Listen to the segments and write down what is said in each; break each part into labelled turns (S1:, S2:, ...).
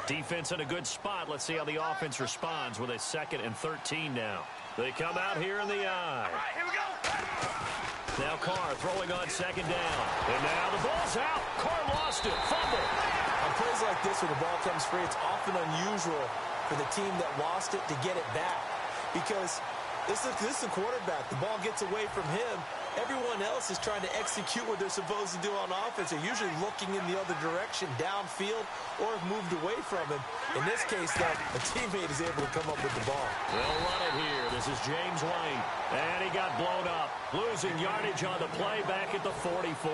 S1: Defense in a good spot. Let's see how the offense responds with a 2nd and 13 now. They come out here in the eye.
S2: All right, here we go.
S1: Now Carr throwing on 2nd down. And now the ball's out. Carr lost it. Fumble.
S3: On plays like this where the ball comes free, it's often unusual for the team that lost it to get it back. Because this is the quarterback. The ball gets away from him. Everyone else is trying to execute what they're supposed to do on offense. They're usually looking in the other direction, downfield, or have moved away from him. In this case, though, a teammate is able to come up with the ball.
S1: They'll run it here. This is James White. And he got blown up. Losing yardage on the play back at the 44.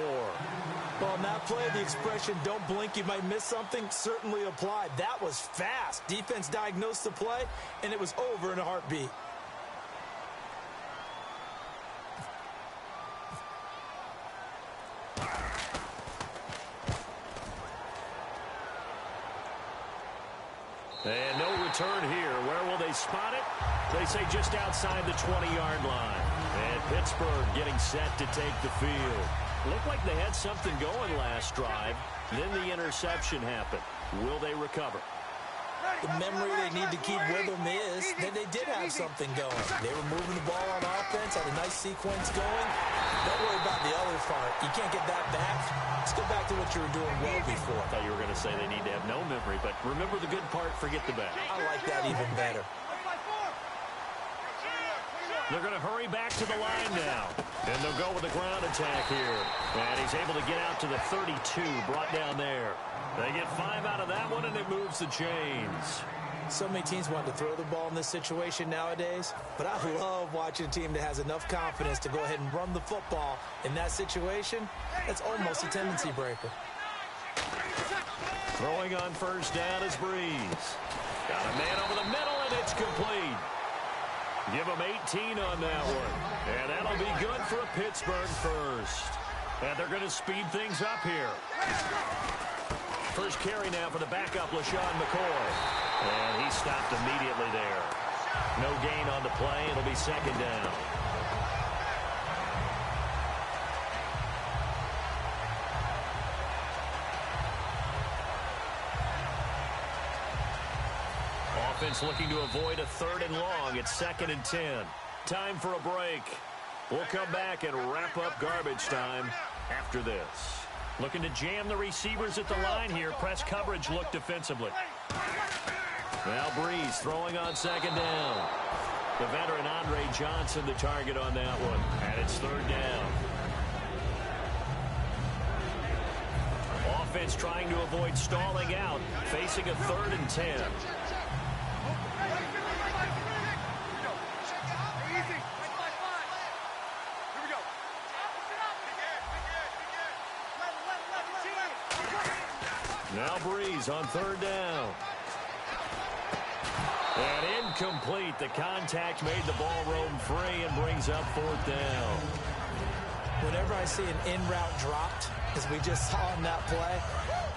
S3: Well, on that play, the expression, don't blink, you might miss something, certainly applied. That was fast. Defense diagnosed the play, and it was over in a heartbeat.
S1: And no return here. Where will they spot it? They say just outside the 20-yard line. And Pittsburgh getting set to take the field. Looked like they had something going last drive. Then the interception happened. Will they recover?
S3: The memory they need to keep with them is that they did have something going. They were moving the ball on offense, had a nice sequence going. Don't worry about the other part. You can't get that back. Let's go back to what you were doing well before.
S1: I thought you were going to say they need to have no memory, but remember the good part, forget the bad.
S3: I like that even better.
S1: They're going to hurry back to the line now. And they'll go with a ground attack here. And he's able to get out to the 32, brought down there. They get 5 out of that one, and it moves the chains.
S3: So many teams want to throw the ball in this situation nowadays, but I love watching a team that has enough confidence to go ahead and run the football. In that situation, that's almost a tendency breaker.
S1: Throwing on 1st down is Breeze. Got a man over the middle, and it's complete. Give him 18 on that one. And that'll be good for a Pittsburgh first. And they're going to speed things up here. First carry now for the backup, LaShawn McCoy. And he stopped immediately there. No gain on the play. It'll be 2nd down. Offense looking to avoid a 3rd and long. It's 2nd and 10. Time for a break. We'll come back and wrap up garbage time after this. Looking to jam the receivers at the line here. Press coverage look defensively. Now Breeze throwing on 2nd down. The veteran Andre Johnson the target on that one. And it's 3rd down. Offense trying to avoid stalling out. Facing a 3rd and 10. Now Breeze on 3rd down. And incomplete. The contact made the ball roam free and brings up 4th down.
S3: Whenever I see an in-route dropped, as we just saw in that play,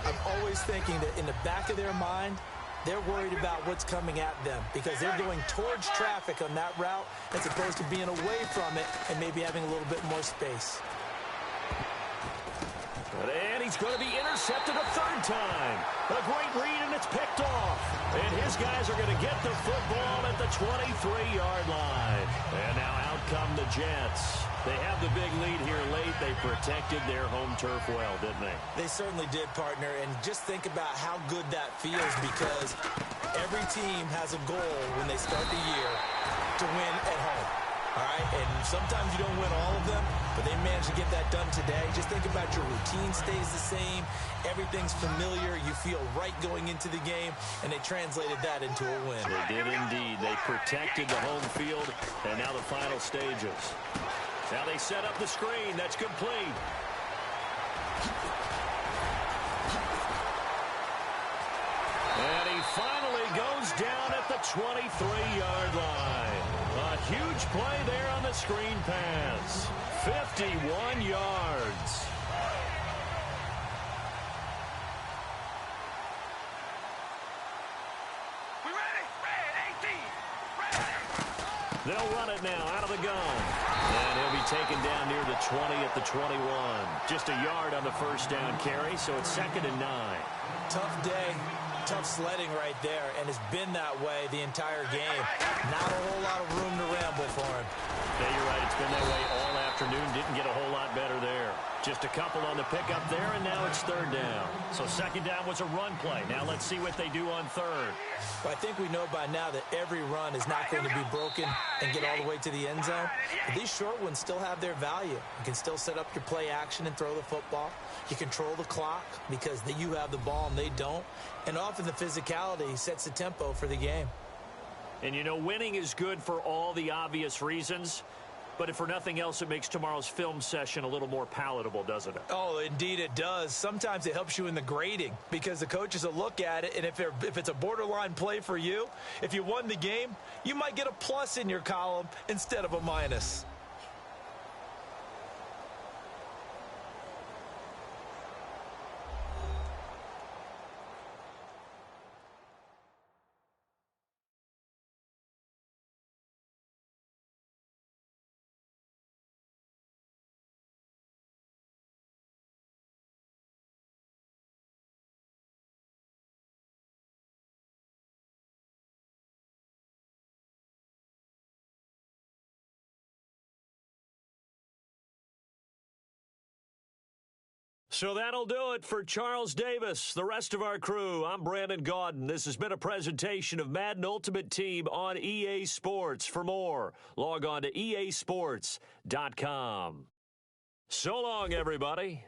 S3: I'm always thinking that in the back of their mind, they're worried about what's coming at them because they're going towards traffic on that route as opposed to being away from it and maybe having a little bit more space.
S1: And he's going to be intercepted a 3rd time. A great read, and it's picked off. And his guys are going to get the football at the 23-yard line. And now out come the Jets. They have the big lead here late. They protected their home turf well, didn't they?
S3: They certainly did, partner. And just think about how good that feels because every team has a goal when they start the year to win at home. All right, and sometimes you don't win all of them, but they managed to get that done today. Just think about your routine stays the same. Everything's familiar. You feel right going into the game, and they translated that into a win.
S1: They did indeed. They protected the home field, and now the final stages. Now they set up the screen. That's complete. And he finally goes down at the 23-yard line. A huge play there on the screen pass. 51 yards.
S2: We ready? Ready, 18. Ready.
S1: They'll run it now out of the gun. And he'll be taken down near the 20 at the 21. Just a yard on the 1st down carry, so it's 2nd and 9.
S3: Tough day. tough sledding right there, and it's been that way the entire game. Not a whole lot of room to ramble for him.
S1: Yeah, you're right. It's been that way all afternoon. Didn't get a whole lot better there. Just a couple on the pickup there, and now it's third down. So second down was a run play. Now let's see what they do on third.
S3: Well, I think we know by now that every run is not going to be broken and get all the way to the end zone. But these short ones still have their value. You can still set up your play action and throw the football. You control the clock because you have the ball and they don't. And often the physicality sets the tempo for the game.
S1: And, you know, winning is good for all the obvious reasons. But if for nothing else, it makes tomorrow's film session a little more palatable, doesn't it?
S3: Oh, indeed it does. Sometimes it helps you in the grading because the coaches will look at it, and if it's a borderline play for you, if you won the game, you might get a plus in your column instead of a minus.
S1: So that'll do it for Charles Davis, the rest of our crew. I'm Brandon Gaudin. This has been a presentation of Madden Ultimate Team on EA Sports. For more, log on to easports.com. So long, everybody.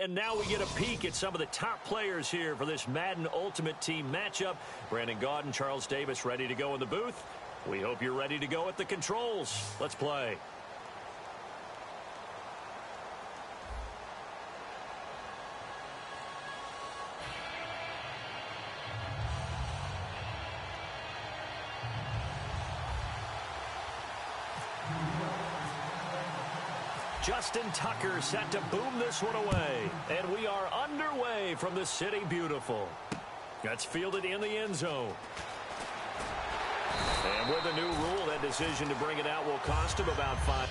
S1: And now we get a peek at some of the top players here for this Madden Ultimate Team matchup. Brandon Gaudin, Charles Davis ready to go in the booth. We hope you're ready to go at the controls. Let's play. Justin Tucker set to boom this one away. And we are underway from the City Beautiful. That's fielded in the end zone. And with a new rule, that decision to bring it out will cost him about 5.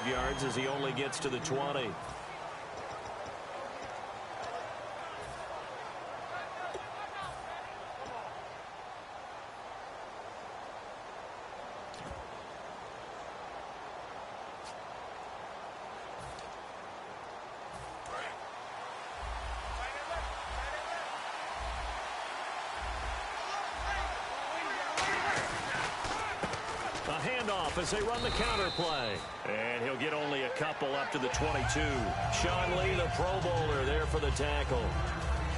S1: yards as he only gets to the 20. Handoff as they run the counter play. And he'll get only a couple up to the 22. Sean Lee, the Pro Bowler, there for the tackle.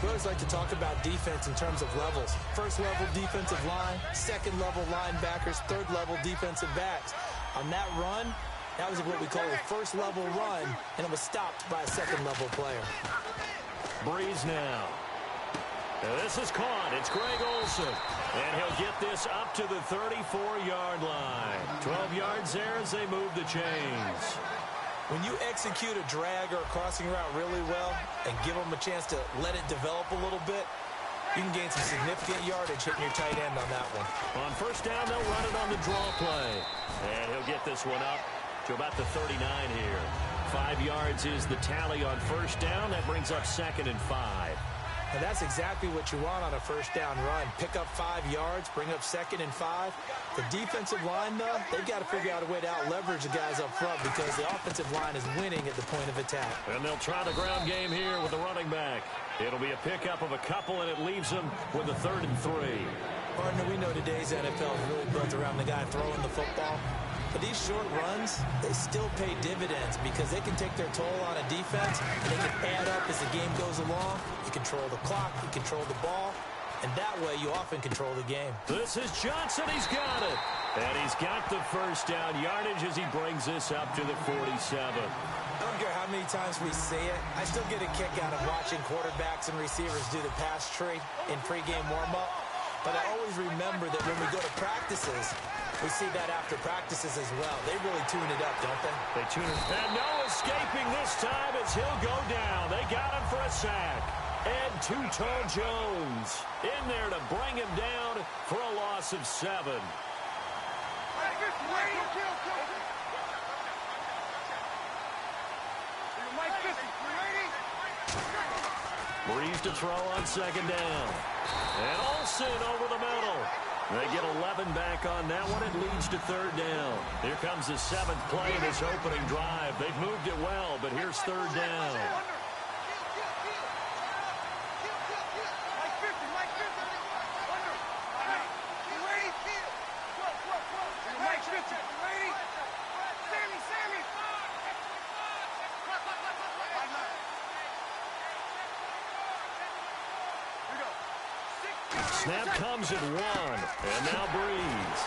S3: We always like to talk about defense in terms of levels. First level defensive line, second level linebackers, third level defensive backs. On that run, that was what we call a first level run, and it was stopped by a second level player.
S1: Breeze now. This is caught. It's Greg Olsen. And he'll get this up to the 34-yard line. 12 yards there as they move the chains.
S3: When you execute a drag or a crossing route really well and give them a chance to let it develop a little bit, you can gain some significant yardage hitting your tight end on that one.
S1: On first down, they'll run it on the draw play. And he'll get this one up to about the 39 here. 5 yards is the tally on first down. That brings up 2nd and 5.
S3: And that's exactly what you want on a first down run. Pick up 5 yards, bring up 2nd and 5. The defensive line, though, they've got to figure out a way to out-leverage the guys up front because the offensive line is winning at the point of attack.
S1: And they'll try the ground game here with the running back. It'll be a pickup of a couple, and it leaves them with a 3rd and 3.
S3: Partner, we know today's NFL is really built around the guy throwing the football. But these short runs, they still pay dividends because they can take their toll on a defense, and they can add up as the game goes along. You control the clock, you control the ball, and that way you often control the game.
S1: This is Johnson. He's got it. And he's got the first down yardage as he brings this up to the 47.
S3: I don't care how many times we say it. I still get a kick out of watching quarterbacks and receivers do the pass tree in pregame warm-up. But I always remember that when we go to practices, we see that after practices as well. They really tune it up, don't they?
S1: They tune it. And no escaping this time as he'll go down. They got him for a sack. And Too-Tall Jones in there to bring him down for a loss of 7. Breeze to throw on 2nd down. And Olsen over the middle. They get 11 back on that one. It leads to 3rd down. Here comes the 7th play in this opening drive. They've moved it well, but here's 3rd down. Snap comes at 1, and now Breeze.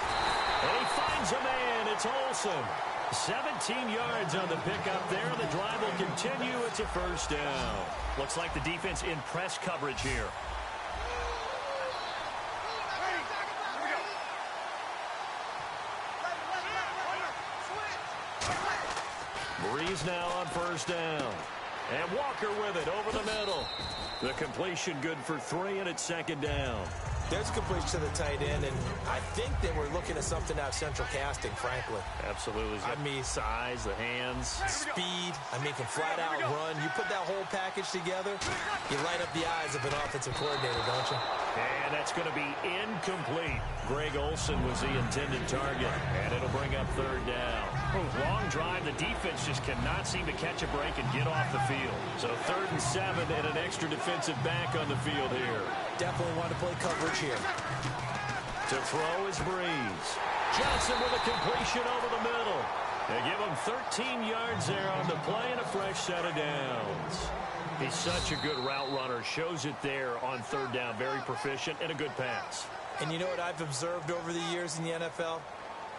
S1: And he finds a man. It's Olsen. 17 yards on the pickup there, and the drive will continue. It's a first down. Looks like the defense in press coverage here. Breeze now on first down. And Walker with it over the middle. The completion good for 3, and it's 2nd down.
S3: There's a completion to the tight end, and I think they were looking at something out of central casting, frankly.
S1: Absolutely. I mean, size, the hands.
S3: Speed. I mean, can flat out run. You put that whole package together, you light up the eyes of an offensive coordinator, don't you?
S1: And that's going to be incomplete. Greg Olsen was the intended target, and it'll bring up 3rd down. Long drive. The defense just cannot seem to catch a break and get off the field. So 3rd and 7 and an extra defensive back on the field here.
S3: Definitely want to play coverage here.
S1: To throw is Breeze. Johnson with a completion over the middle. They give him 13 yards there on the play and a fresh set of downs. He's such a good route runner. Shows it there on 3rd down. Very proficient and a good pass.
S3: And you know what I've observed over the years in the NFL?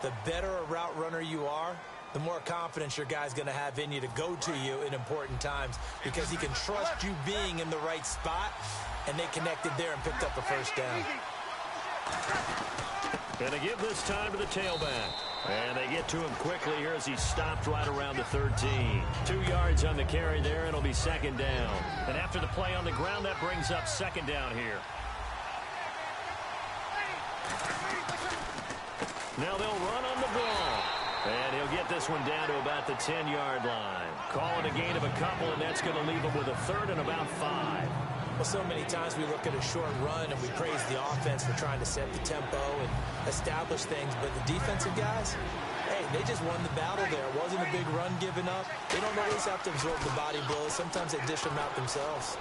S3: The better a route runner you are, the more confidence your guy's going to have in you to go to you in important times because he can trust you being in the right spot, and they connected there and picked up a first down.
S1: And they give this time to the tailback. And they get to him quickly here as he stopped right around the 13. 2 yards on the carry there, and it'll be 2nd down. And after the play on the ground, that brings up 2nd down here. Now they'll run on the ball. And he'll get this one down to about the 10-yard line. Calling a gain of a couple, and that's going to leave him with a third and about 5.
S3: Well, so many times we look at a short run and we praise the offense for trying to set the tempo and establish things, but the defensive guys, hey, they just won the battle there. It wasn't a big run given up. They don't always have to absorb the body blows. Sometimes they dish them out themselves.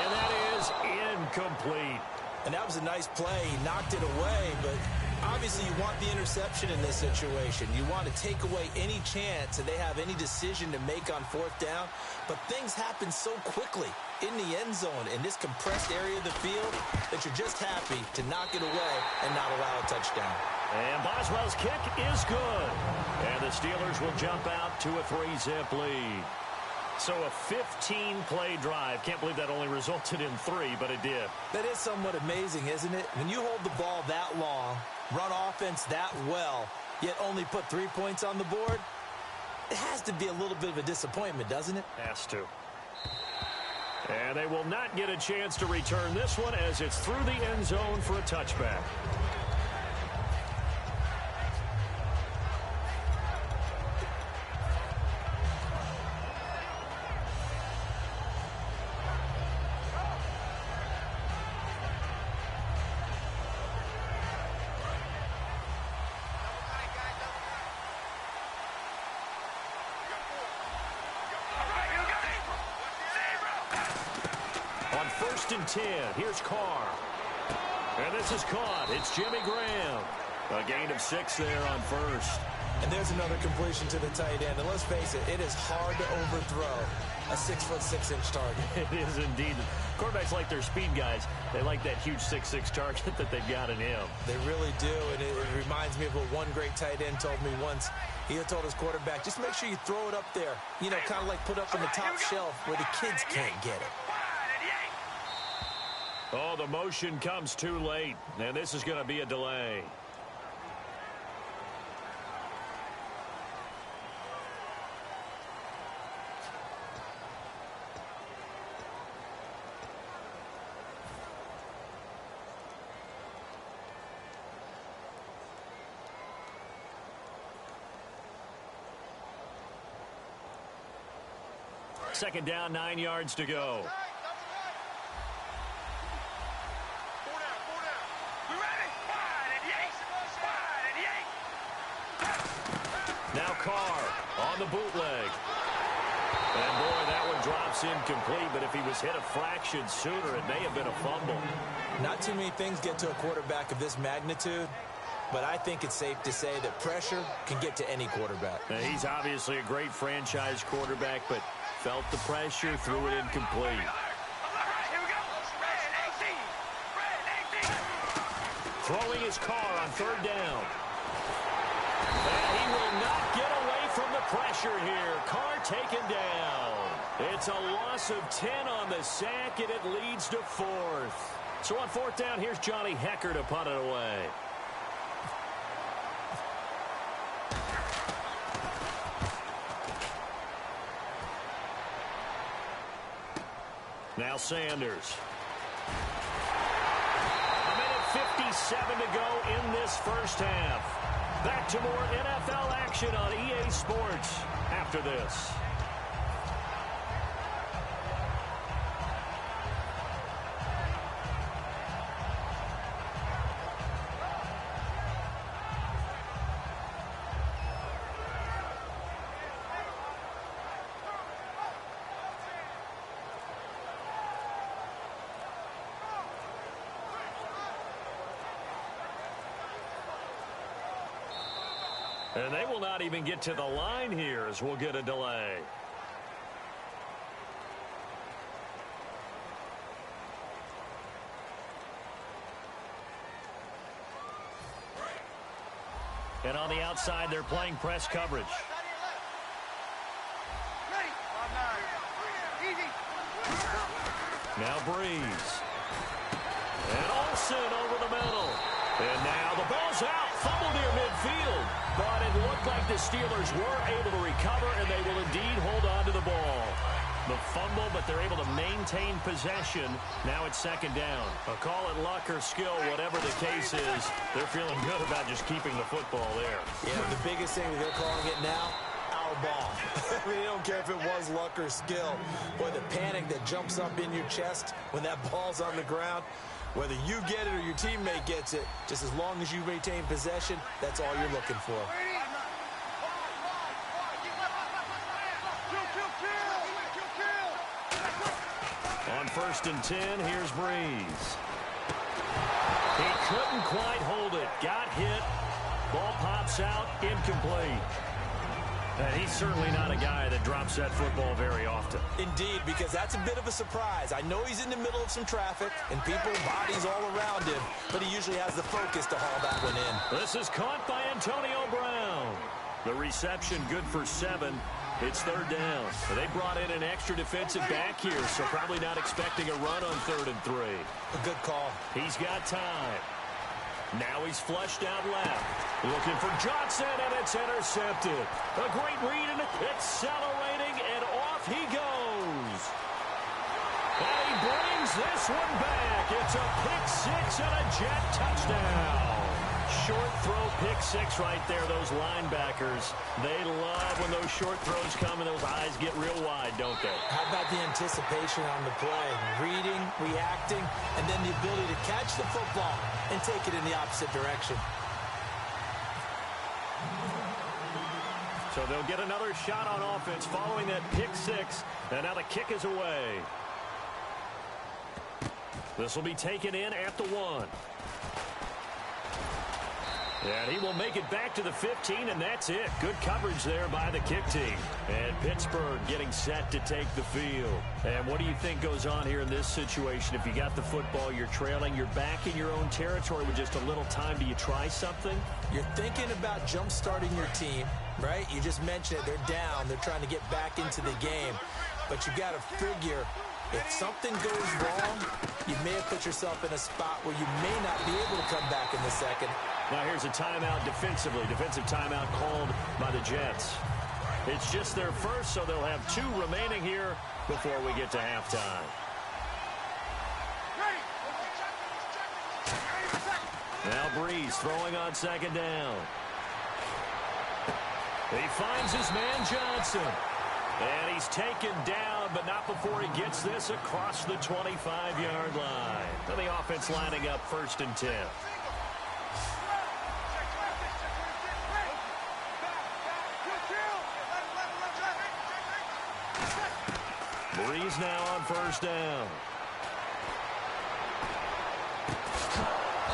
S1: And that is incomplete.
S3: And that was a nice play. He knocked it away, but obviously you want the interception in this situation. You want to take away any chance that they have any decision to make on fourth down. But things happen so quickly in the end zone in this compressed area of the field that you're just happy to knock it away and not allow a touchdown.
S1: And Boswell's kick is good. And the Steelers will jump out to a 3-zip lead. So a 15-play drive. Can't believe that only resulted in 3, but it did.
S3: That is somewhat amazing, isn't it? When you hold the ball that long, run offense that well, yet only put 3 points on the board, it has to be a little bit of a disappointment, doesn't it?
S1: Has to. And they will not get a chance to return this one as it's through the end zone for a touchback. On 1st and 10, here's Carr. And this is caught. It's Jimmy Graham. A gain of 6 there on first.
S3: And there's another completion to the tight end. And let's face it, it is hard to overthrow a 6'6" target.
S1: It is indeed. Quarterbacks like their speed guys. They like that huge 6'6" target that they've got in him.
S3: They really do, and it reminds me of what one great tight end told me once. He had told his quarterback, just make sure you throw it up there. You know, kind of like put up on the top shelf where the kids can't get it.
S1: Oh, the motion comes too late, and this is going to be a delay. Second down, 9 yards to go. Now Carr on the bootleg. And boy, that one drops incomplete, but if he was hit a fraction sooner, it may have been a fumble.
S3: Not too many things get to a quarterback of this magnitude, but I think it's safe to say that pressure can get to any quarterback.
S1: Now, he's obviously a great franchise quarterback, but felt the pressure, threw it incomplete. Throwing his Carr on 3rd down. And he will not get away from the pressure here. Carr taken down. It's a loss of 10 on the sack, and it leads to 4th. So on 4th down, here's Johnny Hecker to punt it away. Now Sanders. A minute 57 to go in this first half. Back to more NFL action on EA Sports after this. And they will not even get to the line here as we'll get a delay. And on the outside, they're playing press coverage. Now Breeze. And Olsen over the middle. And now the ball's out. Fumble near midfield. But it looked like the Steelers were able to recover, and they will indeed hold on to the ball. The fumble, but they're able to maintain possession. Now it's second down. Call it luck or skill, whatever the case is. They're feeling good about just keeping the football there.
S3: Yeah, the biggest thing that they're calling it now, our ball. I mean, they don't care if it was luck or skill. Boy, the panic that jumps up in your chest when that ball's on the ground, whether you get it or your teammate gets it, just as long as you maintain possession, that's all you're looking for.
S1: On 1st and 10, here's Breeze. He couldn't quite hold it. Got hit. Ball pops out. Incomplete. And he's certainly not a guy that drops that football very often.
S3: Indeed, because that's a bit of a surprise. I know he's in the middle of some traffic and people, bodies all around him, but he usually has the focus to haul that one in.
S1: This is caught by Antonio Brown. The reception good for 7. It's 3rd down. They brought in an extra defensive back here, so probably not expecting a run on 3rd and 3.
S3: A good call.
S1: He's got time. Now he's flushed out left. Looking for Johnson, and it's intercepted. A great read, and accelerating, and off he goes. And he brings this one back. It's a pick 6 and a Jet touchdown. Short throw, pick 6 right there. Those linebackers, they love when those short throws come and those eyes get real wide, don't they?
S3: How about the anticipation on the play? Reading, reacting, and then the ability to catch the football and take it in the opposite direction.
S1: So they'll get another shot on offense following that pick 6, and now the kick is away. This will be taken in at the 1. And he will make it back to the 15, and that's it. Good coverage there by the kick team. And Pittsburgh getting set to take the field. And what do you think goes on here in this situation? If you got the football, you're trailing, you're back in your own territory with just a little time. Do you try something?
S3: You're thinking about jump-starting your team, right? You just mentioned it. They're down. They're trying to get back into the game. But you got to figure, if something goes wrong, you may have put yourself in a spot where you may not be able to come back in the second.
S1: Now here's a timeout defensively. Defensive timeout called by the Jets. It's just their first, so they'll have 2 remaining here before we get to halftime. Now Breeze throwing on 2nd down. He finds his man Johnson. And he's taken down, but not before he gets this across the 25-yard line. And the offense lining up 1st and 10. Breeze now on 1st down.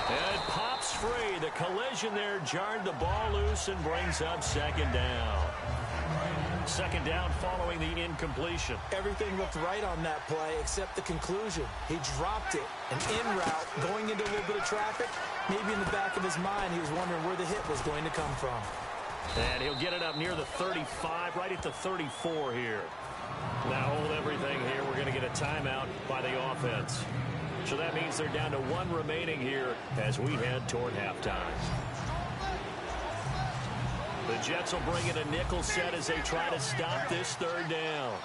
S1: And it pops free. The collision there jarred the ball loose and brings up 2nd down. 2nd down following the incompletion.
S3: Everything looked right on that play except the conclusion. He dropped it. An in route going into a little bit of traffic. Maybe in the back of his mind he was wondering where the hit was going to come from.
S1: And he'll get it up near the 35, right at the 34 here. Now hold everything here. We're going to get a timeout by the offense. So that means they're down to 1 remaining here as we head toward halftime. The Jets will bring in a nickel set as they try to stop this 3rd down.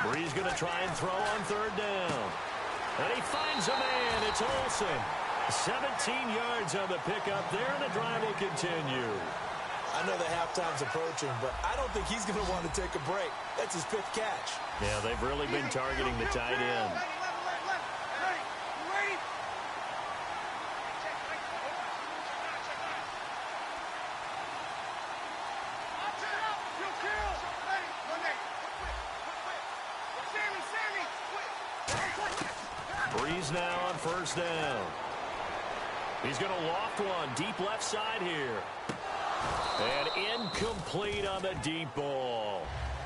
S1: Breeze going to try and throw on 3rd down. And he finds a man. It's Olsen. 17 yards on the pickup there, and the drive will continue.
S3: I know the halftime's approaching, but I don't think he's going to want to take a break. That's his 5th catch.
S1: Yeah, they've really been targeting the tight end. Breeze now on 1st down. He's going to loft one deep left side here. And incomplete on the deep ball.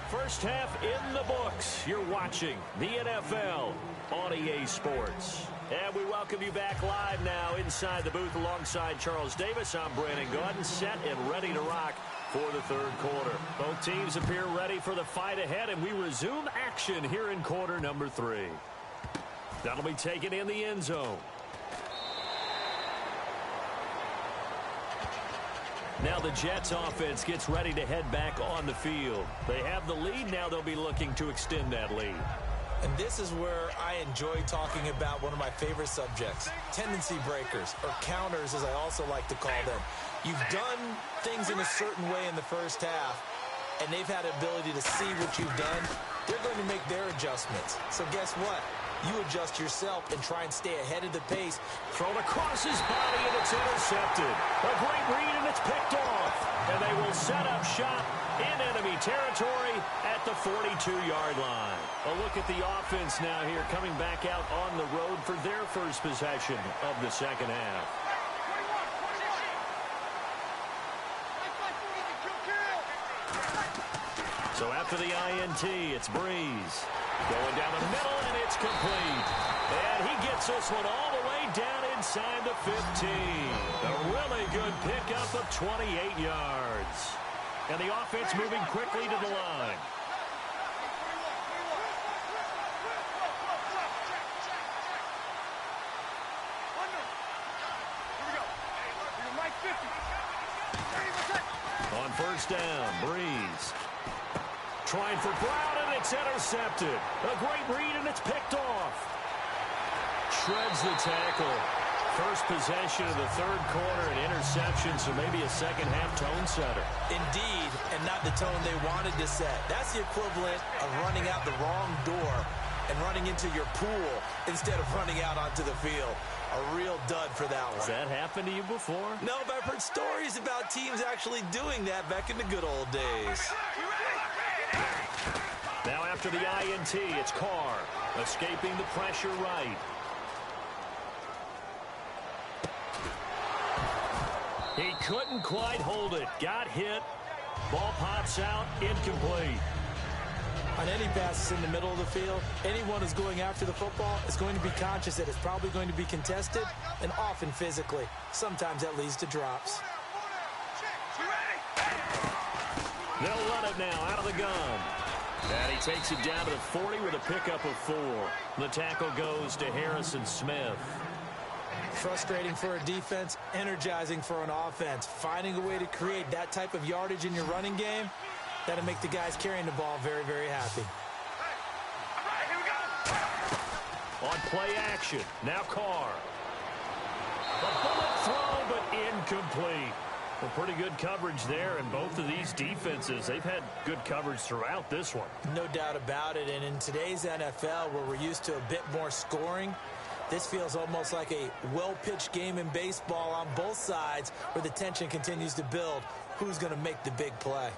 S1: First half in the books. You're watching the NFL on EA Sports. And we welcome you back live now inside the booth alongside Charles Davis. I'm Brandon Gaudin, set and ready to rock for the 3rd quarter. Both teams appear ready for the fight ahead, and we resume action here in quarter number 3. That'll be taken in the end zone. Now the Jets offense gets ready to head back on the field. They have the lead. Now they'll be looking to extend that lead.
S3: And this is where I enjoy talking about one of my favorite subjects, tendency breakers, or counters as I also like to call them. You've done things in a certain way in the first half, and they've had the ability to see what you've done. They're going to make their adjustments. So guess what? You adjust yourself and try and stay ahead of the pace.
S1: Thrown across his body, and it's intercepted. A great read, and it's picked off. And they will set up shop in enemy territory at the 42-yard line. A look at the offense now here, coming back out on the road for their first possession of the second half. So after the INT, it's Breeze. Going down the middle, and it's complete. And he gets this one all the way down inside the 15. A really good pickup of 28 yards. And the offense moving quickly to the line. On first down, Breeze. Trying for Brown, and it's intercepted. A great read, and it's picked off. Shreds the tackle. First possession of the third quarter, an interception, so maybe a second-half tone setter.
S3: Indeed, and not the tone they wanted to set. That's the equivalent of running out the wrong door and running into your pool instead of running out onto the field. A real dud for that one.
S1: Has that happened to you before?
S3: No, but I've heard stories about teams actually doing that back in the good old days.
S1: Now after the INT, it's Carr, escaping the pressure right. He couldn't quite hold it. Got hit. Ball pops out, incomplete.
S3: On any passes in the middle of the field, anyone who's going after the football is going to be conscious that it's probably going to be contested, and often physically. Sometimes that leads to drops.
S1: They'll run it now out of the gun. And he takes it down to the 40 with a pickup of 4. The tackle goes to Harrison Smith.
S3: Frustrating for a defense, energizing for an offense. Finding a way to create that type of yardage in your running game, that'll make the guys carrying the ball very, very happy.
S1: On play action, now Carr. A bullet throw, but incomplete. Well, pretty good coverage there, and both of these defenses, they've had good coverage throughout this one.
S3: No doubt about it, and in today's NFL, where we're used to a bit more scoring, this feels almost like a well-pitched game in baseball on both sides where the tension continues to build. Who's going to make the big play?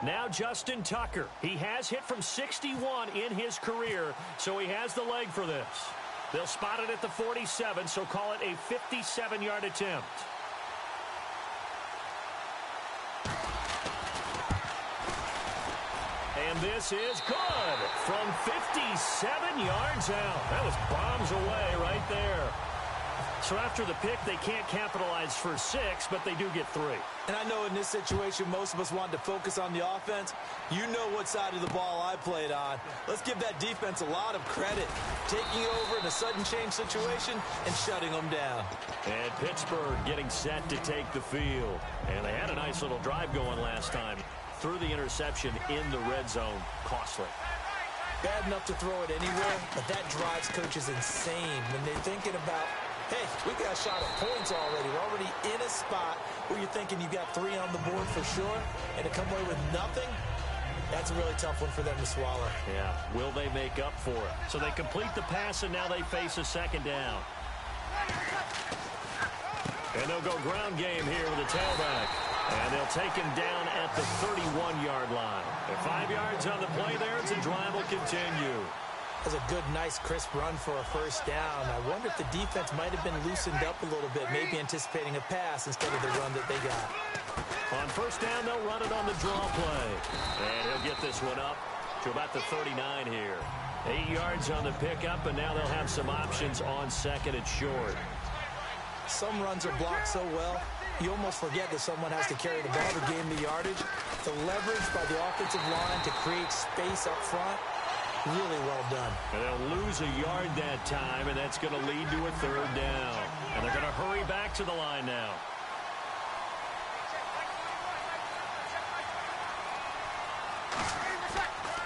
S1: Now Justin Tucker. He has hit from 61 in his career, so he has the leg for this. They'll spot it at the 47, so call it a 57-yard attempt. And this is good from 57 yards out. That was bombs away right there. So after the pick, they can't capitalize for 6, but they do get 3.
S3: And I know in this situation, most of us want to focus on the offense. You know what side of the ball I played on. Let's give that defense a lot of credit. Taking over in a sudden change situation and shutting them down.
S1: And Pittsburgh getting set to take the field. And they had a nice little drive going last time. Threw the interception in the red zone. Costly.
S3: Bad enough to throw it anywhere, but that drives coaches insane when they're thinking about, hey, we got a shot at points already. We're already in a spot where you're thinking you've got 3 on the board for sure, and to come away with nothing, that's a really tough one for them to swallow.
S1: Yeah, will they make up for it? So they complete the pass, and now they face a second down. And they'll go ground game here with a tailback. And they'll take him down at the 31-yard line. At 5 yards on the play there, it's a drive will continue.
S3: That's a good, nice, crisp run for a first down. I wonder if the defense might have been loosened up a little bit, maybe anticipating a pass instead of the run that they got.
S1: On first down, they'll run it on the draw play. And he'll get this one up to about the 39 here. 8 yards on the pickup, and now they'll have some options on second and short.
S3: Some runs are blocked so well, you almost forget that someone has to carry the ball to gain the yardage. The leverage by the offensive line to create space up front, Really well done.
S1: And they'll lose a yard that time, and that's going to lead to a third down. And they're going to hurry back to the line now.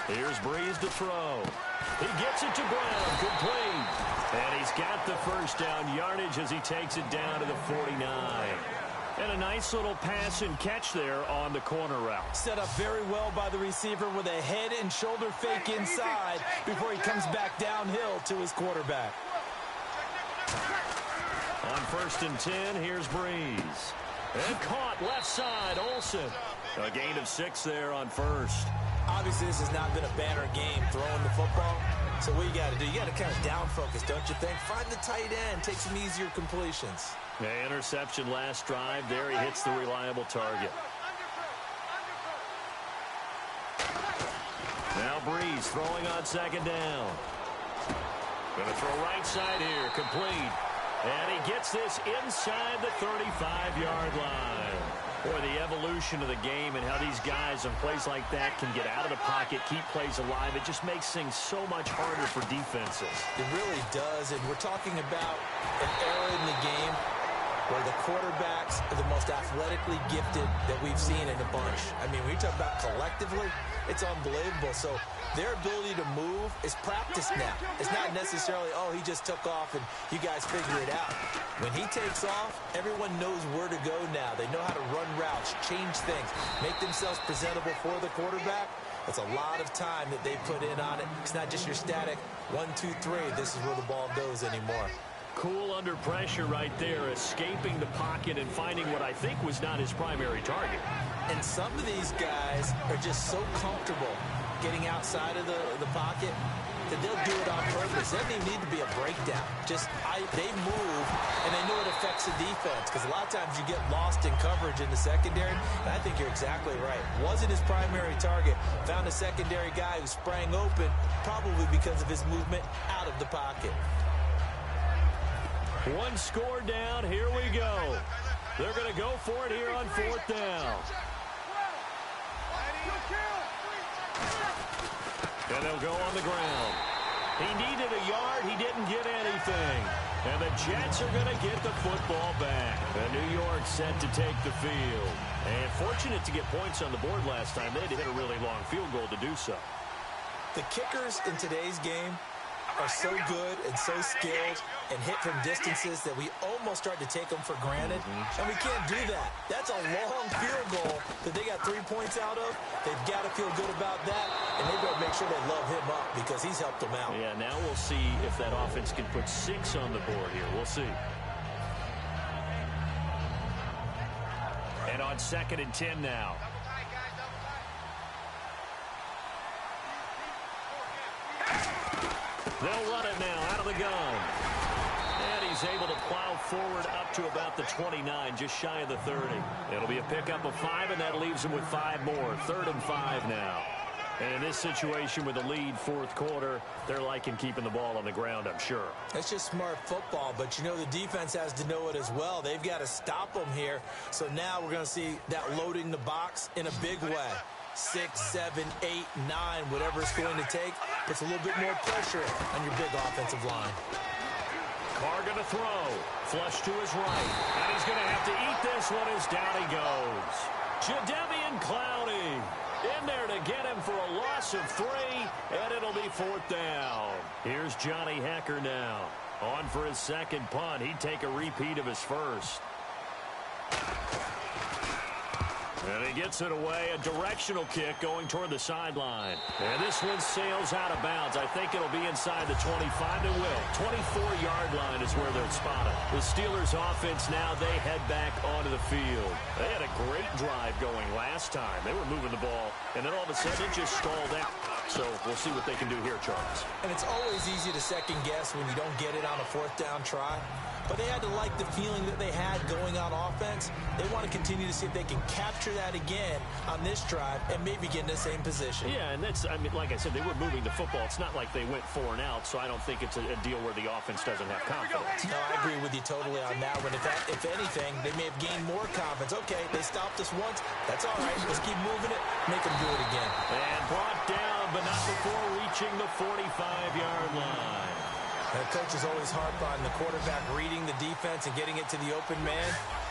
S1: Here's Breeze to throw. He gets it to Brown. Complete. And he's got the first down yardage as he takes it down to the 49. And a nice little pass and catch there on the corner route.
S3: Set up very well by the receiver with a head and shoulder fake inside before he comes back downhill to his quarterback.
S1: On 1st and 10, here's Breeze. And caught left side, Olsen. A gain of 6 there on first.
S3: Obviously, this has not been a banner game throwing the football. So what you got to do, you got to kind of down focus, don't you think? Find the tight end, take some easier completions.
S1: The interception last drive. There he hits the reliable target. Now Breeze throwing on 2nd down. Going to throw right side here, complete. And he gets this inside the 35-yard line. Boy, the evolution of the game and how these guys in plays like that can get out of the pocket, keep plays alive, it just makes things so much harder for defenses.
S3: It really does, and we're talking about an era in the game where the quarterbacks are the most athletically gifted that we've seen in a bunch. I mean, when you talk about collectively, it's unbelievable. So their ability to move is practiced now. It's not necessarily, oh, he just took off and you guys figure it out. When he takes off, everyone knows where to go now. They know how to run routes, change things, make themselves presentable for the quarterback. That's a lot of time that they put in on it. It's not just your static 1, 2, 3. This is where the ball goes anymore.
S1: Cool under pressure right there, escaping the pocket and finding what I think was not his primary target.
S3: And some of these guys are just so comfortable getting outside of the pocket that they'll do it on purpose. It doesn't even need to be a breakdown. They move, and they know it affects the defense, because a lot of times you get lost in coverage in the secondary, and I think you're exactly right. Wasn't his primary target. Found a secondary guy who sprang open, probably because of his movement out of the pocket.
S1: One score down. Here we go. They're going to go for it here on 4th down. And they'll go on the ground. He needed a yard. He didn't get anything. And the Jets are going to get the football back. And New York set to take the field. And fortunate to get points on the board last time. They had to hit a really long field goal to do so.
S3: The kickers in today's game are so good and so skilled and hit from distances that we almost start to take them for granted. And we can't do that. That's a long field goal that they got 3 points out of. They've got to feel good about that, and they've got to make sure they love him up because he's helped them out.
S1: Yeah, now we'll see if that offense can put 6 on the board here. We'll see. And on 2nd and 10 now. They'll run it now out of the gun. And he's able to plow forward up to about the 29, just shy of the 30. It'll be a pickup of 5, and that leaves him with 5 more. 3rd and 5 now. And in this situation with the lead 4th quarter, they're liking keeping the ball on the ground, I'm sure.
S3: That's just smart football, but you know the defense has to know it as well. They've got to stop them here. So now we're going to see that loading the box in a big way. 6, 7, 8, 9, whatever it's going to take, puts a little bit more pressure on your big offensive line.
S1: Carr going to throw. Flush to his right. And he's going to have to eat this one as down he goes. Jadeveon Clowney in there to get him for a loss of 3, and it'll be 4th down. Here's Johnny Hecker now. On for his 2nd punt. He'd take a repeat of his first. And he gets it away, a directional kick going toward the sideline. And this one sails out of bounds. I think it'll be inside the 25. It will. 24-yard line is where they're spotted. The Steelers offense now, they head back onto the field. They had a great drive going last time. They were moving the ball, and then all of a sudden it just stalled out. So we'll see what they can do here, Charles.
S3: And it's always easy to second guess when you don't get it on a 4th down try. But they had to like the feeling that they had going on offense. They want to continue to see if they can capture that again on this drive and maybe get in the same position.
S1: Yeah, and that's, I mean, like I said, they were moving the football. It's not like they went 4 and out, so I don't think it's a deal where the offense doesn't have confidence.
S3: No, I agree with you totally on that one. If anything, they may have gained more confidence. Okay, they stopped us once. That's all right. Let's keep moving it. Make them do it again.
S1: And brought down, but but not before reaching the 45-yard line.
S3: Coaches always harp on the quarterback reading the defense and getting it to the open man.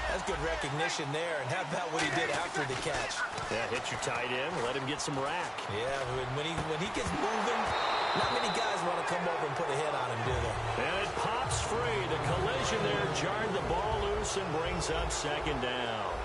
S3: That's good recognition there. And how about what he did after the catch?
S1: Yeah, hit your tight end, let him get some rack.
S3: Yeah, when he gets moving, not many guys want to come over and put a hit on him, do they?
S1: And it pops free. The collision there jarred the ball loose and brings up second down.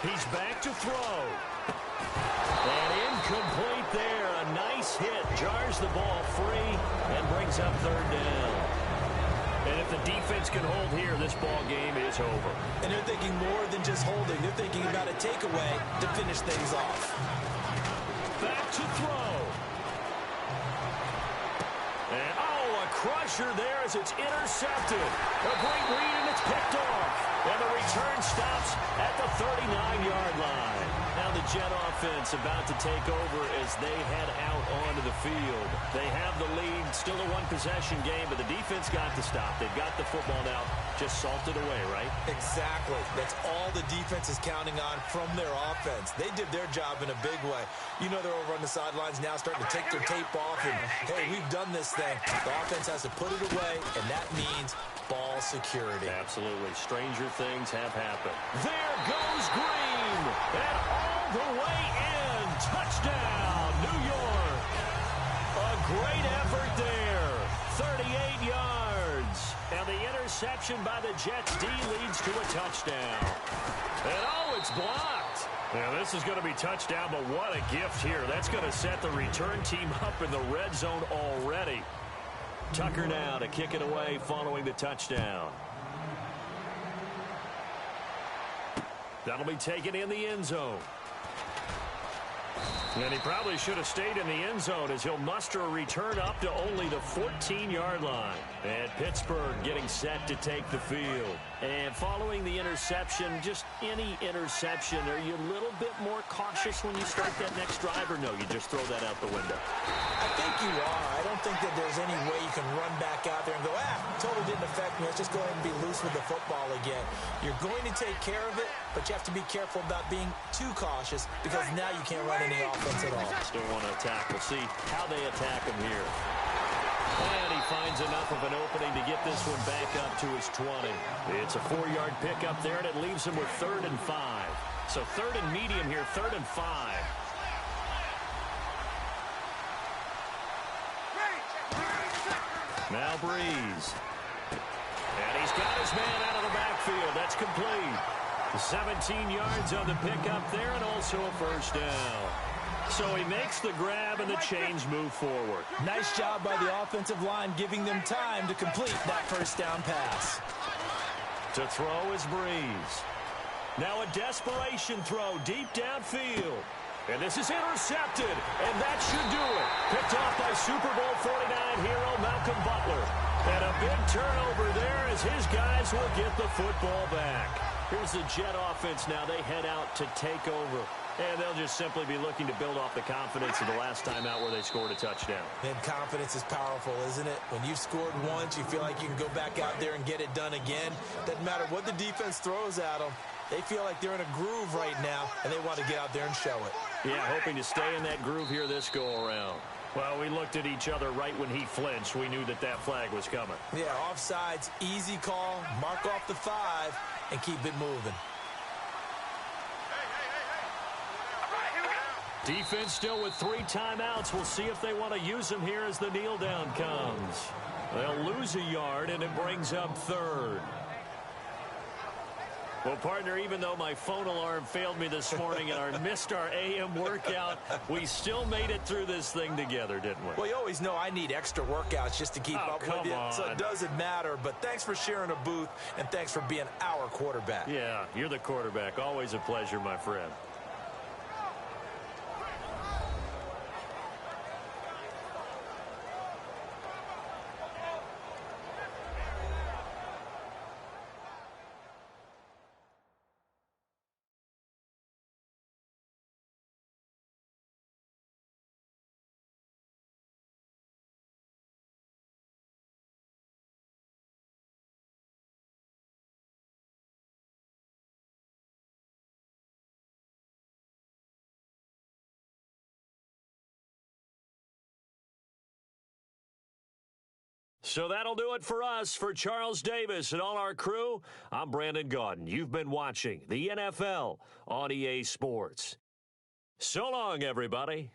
S1: He's back to throw. And incomplete there. A nice hit. Jars the ball free and brings up third down. And if the defense can hold here, this ball game is over.
S3: And they're thinking more than just holding. They're thinking about a takeaway to finish things off.
S1: Back to throw. And, a crusher there as it's intercepted. A great read, and it's picked off. And the return stops at the 39-yard line. Now the Jet offense about to take over as they head out onto the field. They have the lead, still a one-possession game, but the defense got to stop. They've got the football now just salted away, right?
S3: Exactly. That's all the defense is counting on from their offense. They did their job in a big way. You know they're over on the sidelines now starting to take their tape off and, hey, we've done this thing. The offense has to put it away, and that means ball security.
S1: Absolutely. Stranger things have happened. There goes Green. And all the way in. Touchdown, New York. A great effort there. 38 yards. And the interception by the Jets D leads to a touchdown. And it's blocked. Now, this is going to be touchdown, but what a gift here. That's going to set the return team up in the red zone already. Tucker now to kick it away following the touchdown. That'll be taken in the end zone. And he probably should have stayed in the end zone as he'll muster a return up to only the 14-yard line. And Pittsburgh getting set to take the field. And following the interception, just any interception, are you a little bit more cautious when you start that next drive, or no, you just throw that out the window?
S3: I think you are. I don't think that there's any way you can run back out there and go, totally didn't affect me. Let's just go ahead and be loose with the football again. You're going to take care of it, but you have to be careful about being too cautious because now you can't run any offense at all.
S1: Still want to attack. We'll see how they attack him here. And he finds enough of an opening to get this one back up to his 20. It's a 4-yard pickup there, and it leaves him with 3rd and 5. So 3rd and medium here, 3rd and 5. Now Breeze. And he's got his man out of the backfield. That's complete. 17 yards on the pickup there, and also a first down. So he makes the grab, and the chains move forward.
S3: Nice job by the offensive line giving them time to complete that first down pass.
S1: To throw is Breeze. Now a desperation throw deep downfield. And this is intercepted, and that should do it. Picked off by Super Bowl 49 hero Malcolm Butler. And a big turnover there as his guys will get the football back. Here's the Jet offense now. They head out to take over. And they'll just simply be looking to build off the confidence of the last time out where they scored a touchdown.
S3: And confidence is powerful, isn't it? When you've scored once, you feel like you can go back out there and get it done again. Doesn't matter what the defense throws at them. They feel like they're in a groove right now, and they want to get out there and show it.
S1: Yeah, hoping to stay in that groove here this go-around. Well, we looked at each other right when he flinched. We knew that that flag was coming.
S3: Yeah, offsides, easy call, mark off the 5, and keep it moving.
S1: Defense still with 3 timeouts. We'll see if they want to use them here as the kneel down comes. They'll lose a yard, and it brings up 3rd. Well, partner, even though my phone alarm failed me this morning and I missed our AM workout, we still made it through this thing together, didn't we?
S3: Well, you always know I need extra workouts just to keep up with you. So it doesn't matter. But thanks for sharing a booth, and thanks for being our quarterback.
S1: Yeah, you're the quarterback. Always a pleasure, my friend. So that'll do it for us. For Charles Davis and all our crew, I'm Brandon Gaudin. You've been watching the NFL on EA Sports. So long, everybody.